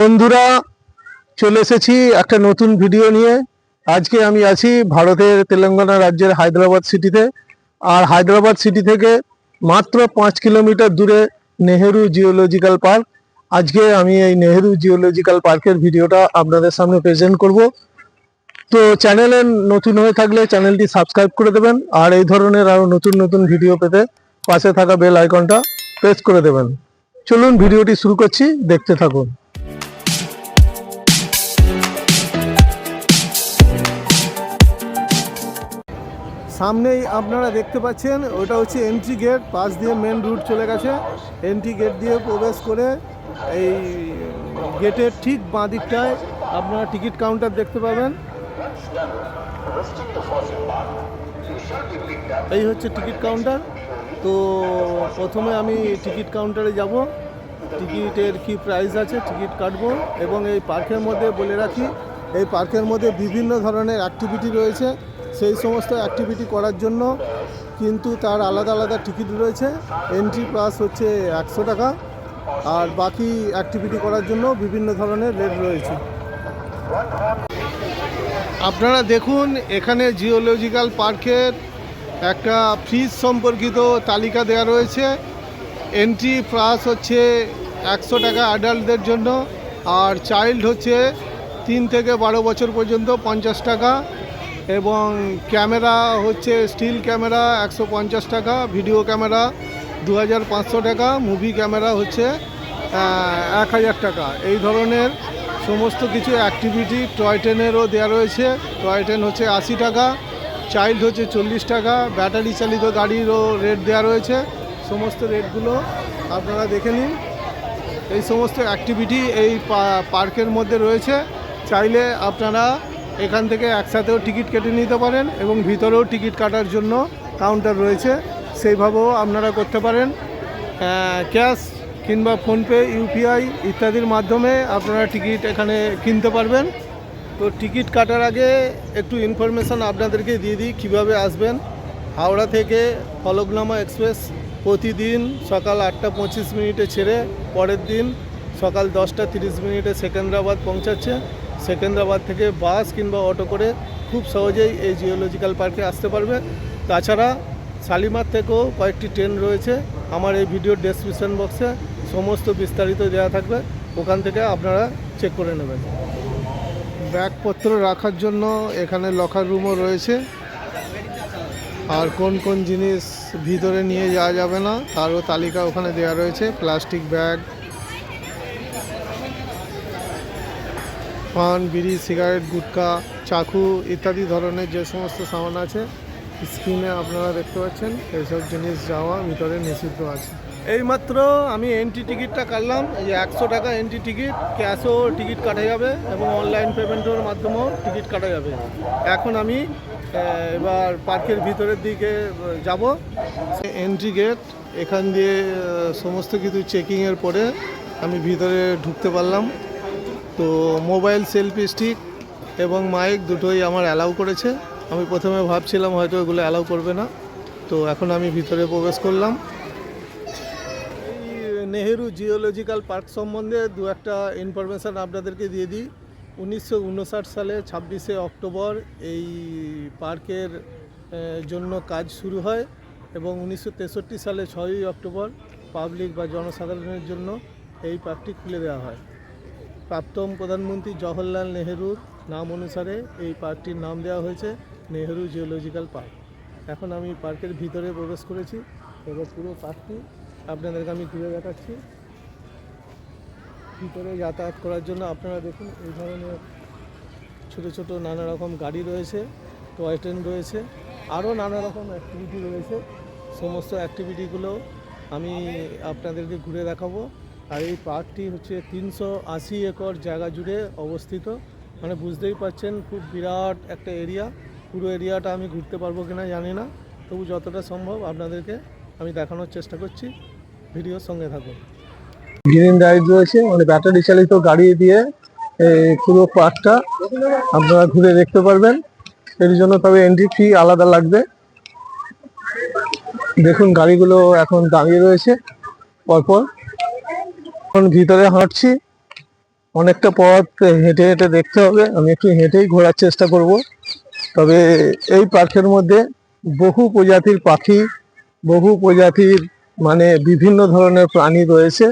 বন্ধুরা, চলে এসেছি একটা নতুন ভিডিও নিয়ে। আজকে আমি আছি ভারতের তেলেঙ্গানা রাজ্যের হায়দ্রাবাদ সিটিতে। আর হায়দ্রাবাদ সিটি থেকে মাত্র 5 কিলোমিটার দূরে নেহেরু জিওলজিক্যাল পার্ক। আজকে আমি এই নেহেরু জিওলজিক্যাল পার্কের ভিডিওটা আপনাদের সামনে প্রেজেন্ট করব। তো চ্যানেলে নতুন হয়ে থাকলে চ্যানেলটি সাবস্ক্রাইব করে দেবেন, আর এই ধরনের আরও নতুন নতুন ভিডিও পেতে পাশে থাকা বেল আইকনটা প্রেস করে দেবেন। চলুন ভিডিওটি শুরু করছি, দেখতে থাকুন। সামনেই আপনারা দেখতে পাচ্ছেন, ওটা হচ্ছে এন্ট্রি গেট। পাশ দিয়ে মেন রুট চলে গেছে। এন্ট্রি গেট দিয়ে প্রবেশ করে এই গেটের ঠিক বাঁ দিকটায় আপনারা টিকিট কাউন্টার দেখতে পাবেন। এই হচ্ছে টিকিট কাউন্টার। তো প্রথমে আমি টিকিট কাউন্টারে যাব, টিকিটের কি প্রাইস আছে টিকিট কাটবো। এবং এই পার্কের মধ্যে বলে রাখি, এই পার্কের মধ্যে বিভিন্ন ধরনের অ্যাক্টিভিটি রয়েছে। সেই সমস্ত অ্যাক্টিভিটি করার জন্য কিন্তু তার আলাদা আলাদা টিকিট রয়েছে। এন্ট্রি পাস হচ্ছে 100 টাকা, আর বাকি অ্যাক্টিভিটি করার জন্য বিভিন্ন ধরনের রেট রয়েছে। আপনারা দেখুন, এখানে জিওলজিক্যাল পার্কের একটা ফিজ সম্পর্কিত তালিকা দেওয়া রয়েছে। এন্ট্রি পাস হচ্ছে 100 টাকা অ্যাডাল্টদের জন্য, আর চাইল্ড হচ্ছে 3 থেকে 12 বছর পর্যন্ত 50 টাকা, এবং ক্যামেরা হচ্ছে স্টিল ক্যামেরা 150 টাকা, ভিডিও ক্যামেরা 2500 টাকা, মুভি ক্যামেরা হচ্ছে 1000 টাকা। এই ধরনের সমস্ত কিছু অ্যাক্টিভিটি টয় ট্রেনেরও দেওয়া রয়েছে। টয় ট্রেন হচ্ছে 80 টাকা, চাইল্ড হচ্ছে 40 টাকা, ব্যাটারি চালিত গাড়িরও রেট দেওয়া রয়েছে। সমস্ত রেটগুলো আপনারা দেখে নিন। এই সমস্ত অ্যাক্টিভিটি এই পার্কের মধ্যে রয়েছে। চাইলে আপনারা এখান থেকে একসাথেও টিকিট কেটে নিতে পারেন, এবং ভিতরেও টিকিট কাটার জন্য কাউন্টার রয়েছে, সেইভাবেও আপনারা করতে পারেন। ক্যাশ কিংবা ফোনপে, ইউপিআই ইত্যাদির মাধ্যমে আপনারা টিকিট এখানে কিনতে পারবেন। তো টিকিট কাটার আগে একটু ইনফরমেশান আপনাদেরকে দিয়ে দিই কীভাবে আসবেন। হাওড়া থেকে ফলকনামা এক্সপ্রেস প্রতিদিন সকাল 8:25 ছেড়ে পরের দিন সকাল 10:30 সেকেন্দ্রাবাদ পৌঁছাচ্ছে। সেকেন্দ্রাবাদ থেকে বাস কিংবা অটো করে খুব সহজেই এই জিওলজিক্যাল পার্কে আসতে পারবে। তাছাড়া শালিমার থেকেও কয়েকটি ট্রেন রয়েছে। আমার এই ভিডিওর ডেসক্রিপশন বক্সে সমস্ত বিস্তারিত দেওয়া থাকবে, ওখান থেকে আপনারা চেক করে নেবেন। ব্যাগপত্র রাখার জন্য এখানে লকার রুমও রয়েছে, আর কোন কোন জিনিস ভিতরে নিয়ে যাওয়া যাবে না তারও তালিকা ওখানে দেওয়া রয়েছে। প্লাস্টিক ব্যাগ, পান, বিড়ি, সিগারেট, গুটখা, চাকু ইত্যাদি ধরনের যে সমস্ত সামান আছে স্ক্রিনে আপনারা দেখতে পাচ্ছেন, এইসব জিনিস যাওয়া ভিতরে নিষিদ্ধ আছে। এইমাত্র আমি এন্ট্রি টিকিটটা কাটলাম। এই যে 100 টাকা এন্ট্রি টিকিট, ক্যাশও টিকিট কাটা যাবে এবং অনলাইন পেমেন্টের মাধ্যমেও টিকিট কাটা যাবে। এখন আমি এবার পার্কের ভিতরের দিকে যাব। এন্ট্রি গেট, এখান দিয়ে সমস্ত কিছু চেকিংয়ের পরে আমি ভিতরে ঢুকতে পারলাম। তো মোবাইল, সেলফি স্টিক এবং মাইক দুটোই আমার অ্যালাউ করেছে। আমি প্রথমে ভাবছিলাম হয়তো এগুলো অ্যালাউ করবে না, তো এখন আমি ভিতরে প্রবেশ করলাম। এই নেহেরু জিওলজিক্যাল পার্ক সম্বন্ধে দু একটা ইনফরমেশান আপনাদেরকে দিয়ে দিই। 1959 সালে 26শে অক্টোবর এই পার্কের জন্য কাজ শুরু হয়, এবং 1963 সালে 6ই অক্টোবর পাবলিক বা জনসাধারণের জন্য এই পার্কটি খুলে দেওয়া হয়। প্রাক্তন প্রধানমন্ত্রী জওহরলাল নেহেরুর নাম অনুসারে এই পার্কটির নাম দেওয়া হয়েছে নেহেরু জিওলজিক্যাল পার্ক। এখন আমি পার্কের ভিতরে প্রবেশ করেছি, এবার পুরো পার্কটি আপনাদেরকে আমি ঘুরে দেখাচ্ছি। ভিতরে যাতায়াত করার জন্য আপনারা দেখুন, এই ধরনের ছোটো ছোটো নানা রকম গাড়ি রয়েছে, টয় ট্রেন রয়েছে, আরও নানা রকম অ্যাক্টিভিটি রয়েছে। সমস্ত অ্যাক্টিভিটিগুলো আমি আপনাদেরকে ঘুরে দেখাবো। আর এই পার্কটি হচ্ছে 380 একর জায়গা জুড়ে অবস্থিত। মানে বুঝতেই পারছেন, খুব বিরাট একটা এরিয়া। পুরো এরিয়াটা আমি ঘুরতে পারবো কিনা জানি না, তবু যতটা সম্ভব আপনাদেরকে আমি দেখানোর চেষ্টা করছি। ভিডিওর সঙ্গে থাকুন। গ্রিন রাইড রয়েছে, মানে ব্যাটারি চালিত গাড়ি দিয়ে পুরো পার্কটা আপনারা ঘুরে দেখতে পারবেন। এর জন্য তবে এন্ট্রি ফি আলাদা লাগবে। দেখুন গাড়িগুলো এখন দাঁড়িয়ে রয়েছে পরপর। এখন ভিতরে হাঁটছি, অনেকটা পথ হেঁটে হেঁটে দেখতে হবে, আমি একটু হেঁটেই ঘোরার চেষ্টা করব। তবে এই পার্কের মধ্যে বহু প্রজাতির পাখি, বহু প্রজাতির মানে বিভিন্ন ধরনের প্রাণী রয়েছে।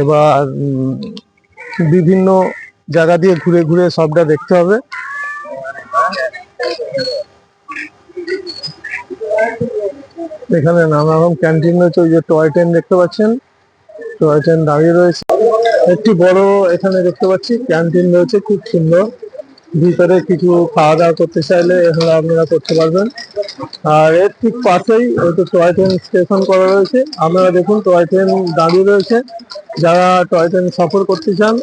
এবার বিভিন্ন জায়গা দিয়ে ঘুরে ঘুরে সবটা দেখতে হবে। এখানে নানা রকম ক্যান্টিন রয়েছে, ওই যে টয় ট্রেন দেখতে পাচ্ছেন, টয় ট্রেন দাঁড়িয়ে রয়েছে। একটি বড় এখানে দেখতে পাচ্ছি ক্যান্টিন রয়েছে, খুব সুন্দর। ভিতরে কিছু খাওয়া দাওয়া করতে চাইলে এখানে আপনারা করতে পারবেন। আর এর ঠিক পাশেই হয়তো টয় ট্রেন স্টেশন করা রয়েছে, আপনারা দেখুন টয় ট্রেন দাঁড়িয়ে রয়েছে। যারা টয় ট্রেন সফর করতে চান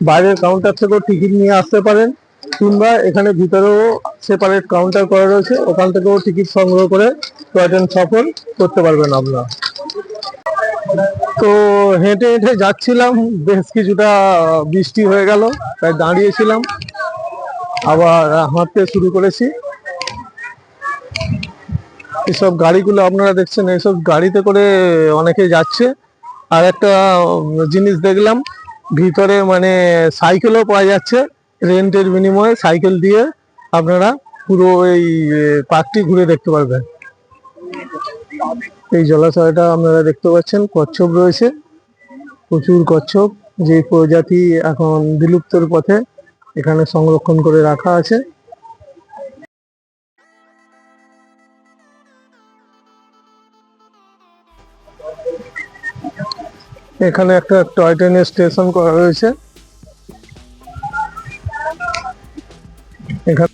বাইরের কাউন্টার থেকেও টিকিট নিয়ে আসতে পারেন, কিংবা এখানে ভিতরেও সেপারেট কাউন্টার করা রয়েছে, ওখান থেকেও টিকিট সংগ্রহ করে টয় ট্রেন সফর করতে পারবেন আপনারা। তো হেঁটে হেঁটে যাচ্ছিলাম, বেশ কিছুটা বৃষ্টি হয়ে গেল, তাই দাঁড়িয়েছিলাম, আবার হাঁটতে শুরু করেছি। এসব গাড়িগুলো আপনারা দেখছেন, এইসব গাড়িতে করে অনেকে যাচ্ছে। আর একটা জিনিস দেখলাম, ভিতরে মানে সাইকেলও পাওয়া যাচ্ছে, রেন্টের বিনিময়ে সাইকেল দিয়ে আপনারা পুরো এই পার্কটি ঘুরে দেখতে পারবেন। এই জলাশয়টা আপনারা দেখতে পাচ্ছেন, কচ্ছপ রয়েছে, প্রচুর কচ্ছপ, যে প্রজাতি এখন বিলুপ্তর পথে, এখানে সংরক্ষণ করে রাখা আছে। এখানে একটা টয় ট্রেনের স্টেশন করা রয়েছে। এখানে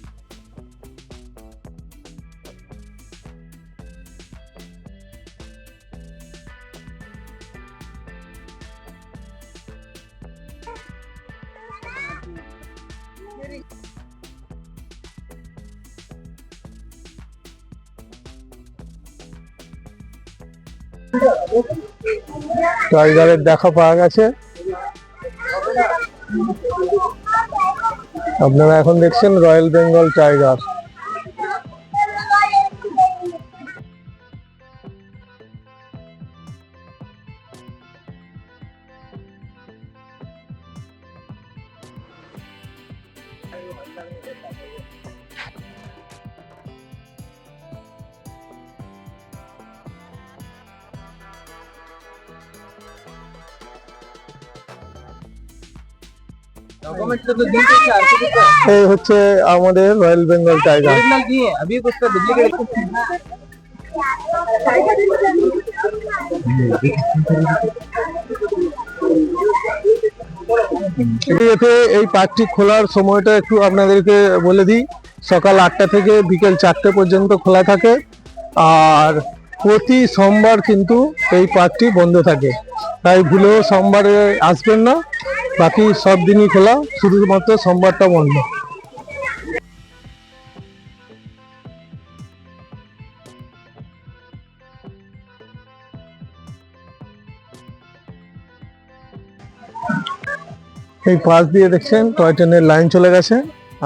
টাইগারের দেখা পাওয়া গেছে। আপনারা এখন দেখছেন রয়্যাল বেঙ্গল টাইগার। এই হচ্ছে আমাদের রয়্যাল বেঙ্গল টাইগার। এই পার্কটি খোলার সময়টা একটু আপনাদেরকে বলে দিই, সকাল 8টা থেকে বিকেল 4টে পর্যন্ত খোলা থাকে। আর প্রতি সোমবার কিন্তু এই পার্কটি বন্ধ থাকে, তাই ভুলেও সোমবারে আসবেন না, বাকি সব দিনই খোলা, শুধুমাত্র সোমবারটা বন্ধ। এই পাশ দিয়ে দেখছেন টয় ট্রেনের লাইন চলে গেছে,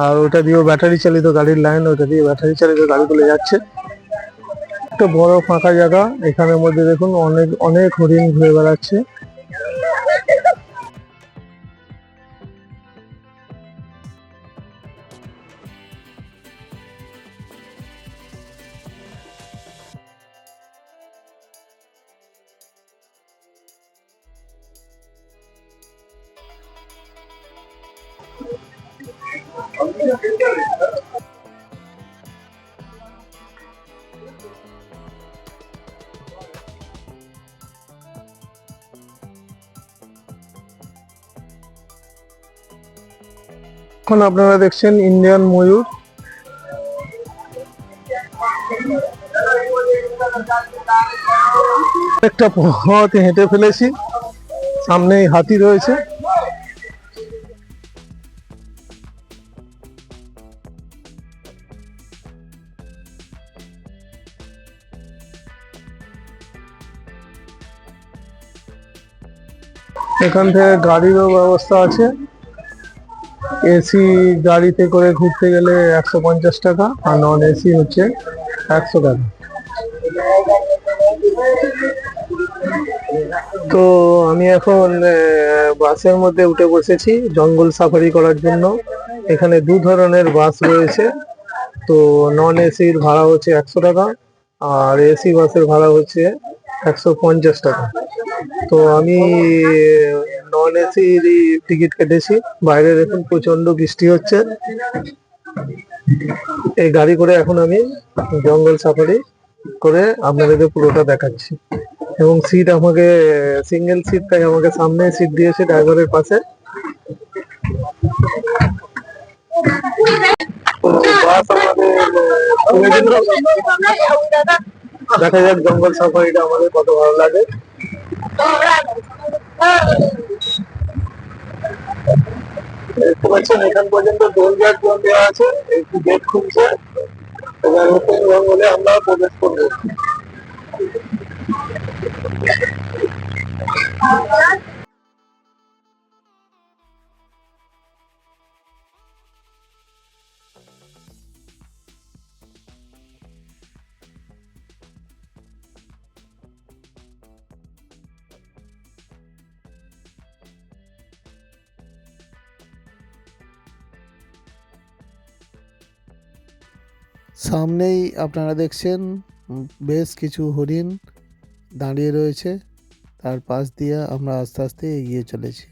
আর ওটা দিয়েও ব্যাটারি চালিত গাড়ির লাইন, ওটা দিয়ে ব্যাটারি চালিত গাড়িগুলো যাচ্ছে। একটা বড় ফাঁকা জায়গা, এখানের মধ্যে দেখুন অনেক অনেক হরিণ ঘুরে বেড়াচ্ছে। এখন আপনারা দেখছেন ইন্ডিয়ান ময়ূর। একটা পথ হেঁটে ফেলেছি, সামনেই হাতি রয়েছে। এখান থেকে গাড়িরও ব্যবস্থা আছে, এসি গাড়িতে করে ঘুরতে গেলে 150 টাকা, আর নন এসি হচ্ছে 100 টাকা। তো আমি এখন বাসের মধ্যে উঠে বসেছি জঙ্গল সাফারি করার জন্য। এখানে দু ধরনের বাস রয়েছে। তো নন এসির ভাড়া হচ্ছে 100 টাকা, আর এসি বাসের ভাড়া হচ্ছে 150 টাকা। তো আমি নন এসির টিকিট কেটেছি। বাইরে দেখুন প্রচন্ড বৃষ্টি হচ্ছে। এই গাড়ি করে এখন আমি জঙ্গল সাফারি করে আপনাদেরকে পুরোটা দেখাচ্ছি। এবং সিট আমাকে সিঙ্গেল সিট, তাই আমাকে সামনে সিট দিয়েছে ড্রাইভারের পাশে। তো বাস আমাদের দেখা যাক জঙ্গল সাফারিটা আমাদের কত ভালো লাগে। দেখতে পাচ্ছেন এখান পর্যন্ত টোল গেট দেওয়া আছে, একটু গেট খুলছে, এবার ওপেন জঙ্গলে আমরা প্রবেশ করবো। সামনেই আপনারা দেখছেন বেশ কিছু হরিণ দাঁড়িয়ে রয়েছে। তার পাশ দিয়ে আমরা আস্তে আস্তে এগিয়ে চলেছি।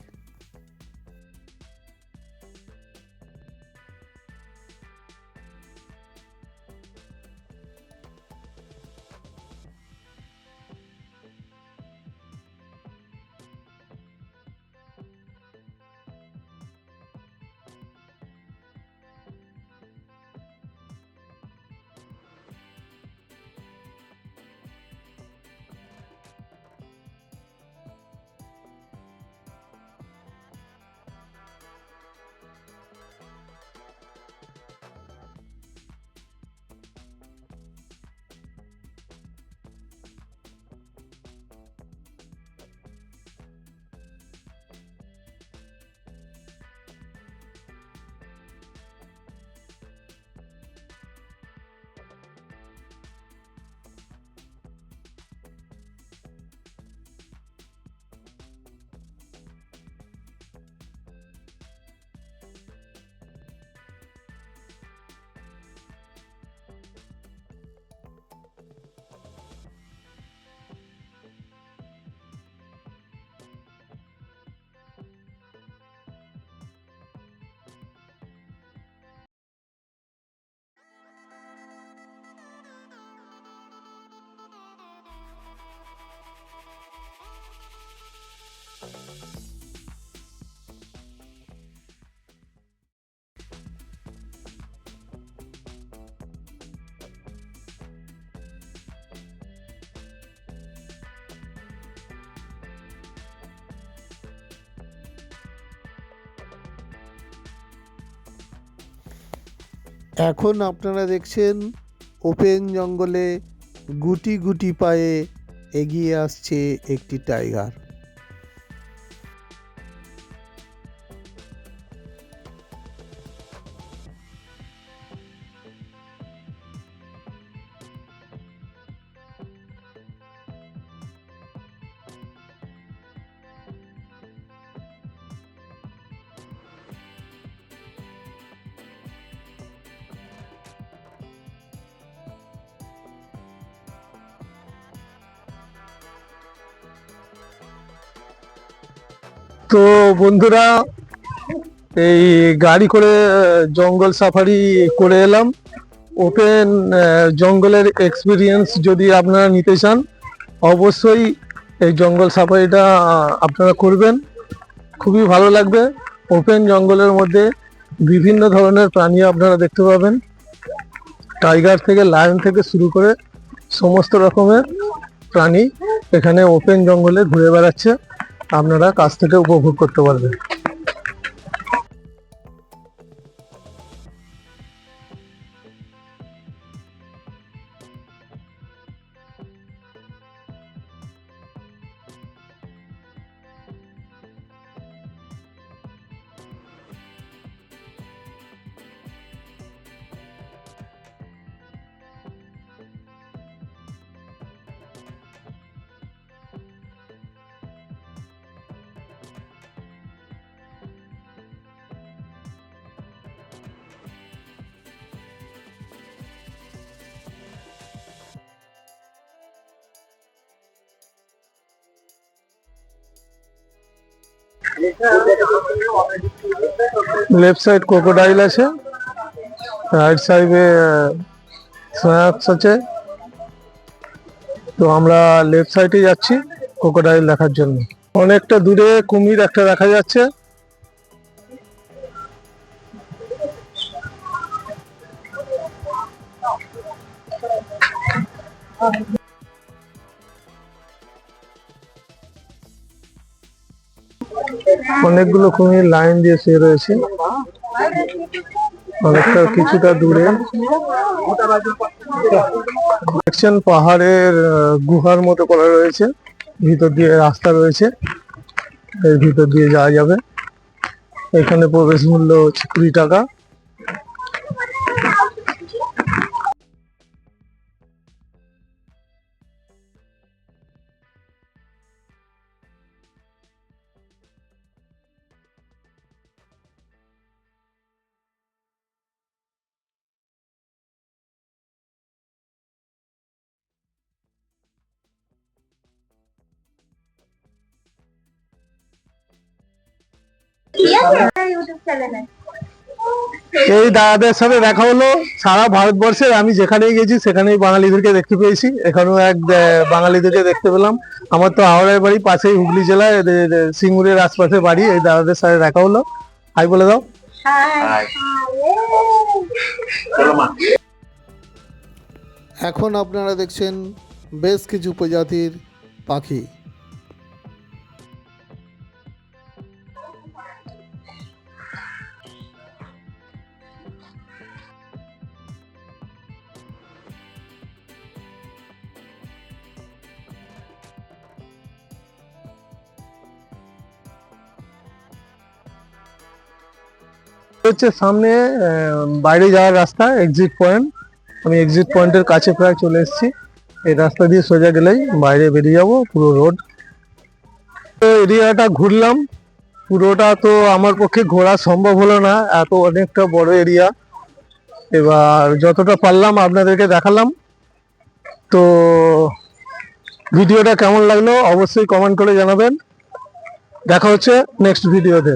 এখন আপনারা দেখছেন ওপেন জঙ্গলে গুটি গুটি পায়ে এগিয়ে আসছে একটি টাইগার। তো বন্ধুরা, এই গাড়ি করে জঙ্গল সাফারি করে এলাম। ওপেন জঙ্গলের এক্সপিরিয়েন্স যদি আপনারা নিতে চান, অবশ্যই এই জঙ্গল সাফারিটা আপনারা করবেন, খুবই ভালো লাগবে। ওপেন জঙ্গলের মধ্যে বিভিন্ন ধরনের প্রাণী আপনারা দেখতে পাবেন। টাইগার থেকে লায়ন থেকে শুরু করে সমস্ত রকমের প্রাণী এখানে ওপেন জঙ্গলে ঘুরে বেড়াচ্ছে, আপনারা কাছ থেকে উপভোগ করতে পারবেন। লেফট সাইড ক্রোকোডাইল আছে, রাইট সাইডে স্ন্যাক্স আছে। তো আমরা লেফট সাইডে যাচ্ছি ক্রোকোডাইল দেখার জন্য। অনেকটা দূরে কুমির একটা দেখা যাচ্ছে। অনেকগুলো কুমির লাইন দিয়ে শুয়ে রয়েছে অনেকটা কিছুটা দূরে। দেখছেন পাহাড়ের গুহার মতো করা রয়েছে, ভিতর দিয়ে রাস্তা রয়েছে, এর ভিতর দিয়ে যাওয়া যাবে। এখানে প্রবেশ মূল্য হচ্ছে 20 টাকা। এই দাদাদের সাথে দেখা হলো। সারা ভারতবর্ষের আমি যেখানেই গেছি সেখানেই বাঙালিদেরকে দেখতে পেয়েছি। এখানেও এক বাঙালিদেরকে দেখতে পেলাম। আমার তো হাওড়ার বাড়ি পাশেই, হুগলি জেলায়, এদের সিঙ্গুরের আশপাশে বাড়ি। এই দাদাদের সাথে দেখা হলো। হাই বলে দাও। এখন আপনারা দেখছেন বেশ কিছু প্রজাতির পাখি। হচ্ছে সামনে বাইরে যাওয়ার রাস্তা, এক্সিট পয়েন্ট। আমি এক্সিট পয়েন্টের কাছে প্রায় চলে এসেছি। এই রাস্তা দিয়ে সোজা গেলেই বাইরে বেরিয়ে যাব, পুরো রোড। তো এরিয়াটা ঘুরলাম, পুরোটা তো আমার পক্ষে ঘোরা সম্ভব হলো না, এত অনেকটা বড় এরিয়া। এবার যতটা পারলাম আপনাদেরকে দেখালাম। তো ভিডিওটা কেমন লাগলো অবশ্যই কমেন্ট করে জানাবেন। দেখা হচ্ছে নেক্সট ভিডিওতে।